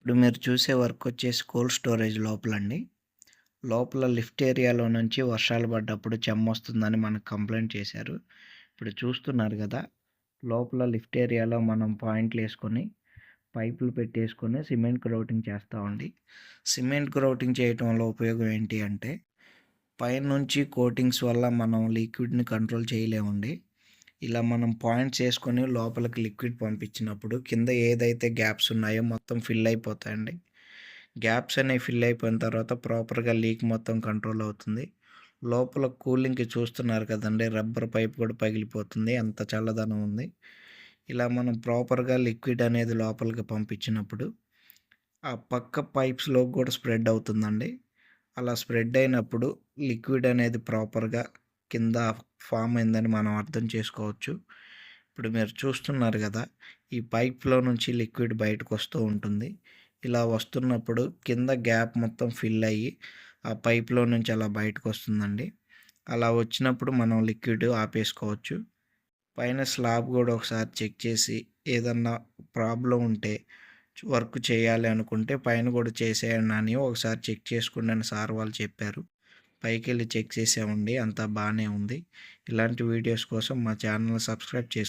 ఇప్పుడు మీరు చూసే వర్క్ వచ్చేసి కోల్డ్ స్టోరేజ్ లోపలండి. లోపల లిఫ్ట్ ఏరియాలో నుంచి వర్షాలు పడ్డప్పుడు చెమ్మొస్తుందని మనకు కంప్లెయింట్ చేశారు. ఇప్పుడు చూస్తున్నారు గదా! లోపల లిఫ్ట్ ఏరియాలో మనం పాయింట్లేసుకొని, పైపులు పెట్టేసుకొని సిమెంట్ గ్రౌటింగ్ చేస్తామండి. సిమెంట్ గ్రౌటింగ్ చేయటం వల్ల ఉపయోగం ఏంటి అంటే, పైనుంచి కోటింగ్స్ వల్ల మనం లిక్విడ్‌ని కంట్రోల్ చేయలేమండి. ఇలా మనం పాయింట్స్ ఏసుకొని లోపలికి లిక్విడ్ పంపించినప్పుడు కింద ఏదైతే గ్యాప్స్ ఉన్నాయో మొత్తం ఫిల్ అయిపోతాయండి. గ్యాప్స్ అనేవి ఫిల్ అయిపోయిన తర్వాత ప్రాపర్‌గా లీక్ మొత్తం కంట్రోల్ అవుతుంది. లోపల కూలింగ్‌కి చూస్తున్నారు కదండీ! రబ్బర్ పైప్ కూడా పగిలిపోతుంది. అంత చల్లదనం ఉంది. ఇలా మనం ప్రాపర్‌గా లిక్విడ్ అనేది లోపలికి పంపించినప్పుడు ఆ పక్క పైప్స్‌లోకి కూడా స్ప్రెడ్ అవుతుందండి. అలా స్ప్రెడ్ అయినప్పుడు లిక్విడ్ అనేది ప్రాపర్‌గా కింద ఫార్మ్ అయిందని మనం అర్థం చేసుకోవచ్చు. ఇప్పుడు మీరు చూస్తున్నారు గదా! ఈ పైప్‌లో నుంచి లిక్విడ్ బయటకొస్తూ ఉంటుంది. ఇలా వస్తున్నప్పుడు కింద గ్యాప్ మొత్తం ఫిల్ అయ్యి, ఆ పైప్‌లో నుంచి అలా బయటకొస్తుందండి. అలా వచ్చినప్పుడు మనం లిక్విడ్ ఆపేసుకోవచ్చు. పైన స్లాబ్ గూడా ఒకసారి చెక్ చేసి, ఏదన్నా ప్రాబ్లమ్ ఉంటే వర్క్ చేయాలి అనుకుంటే పైన గూడా చేసేయండి అని ఒకసారి చెక్ చేసుకోండి అని సార్ వాళ్ళు చెప్పారు. పైకెళ్ళి చెక్ చేసామండి. అంతా బానే ఉంది. ఇలాంటి వీడియోస్ కోసం మా ఛానెల్‌ని సబ్స్క్రైబ్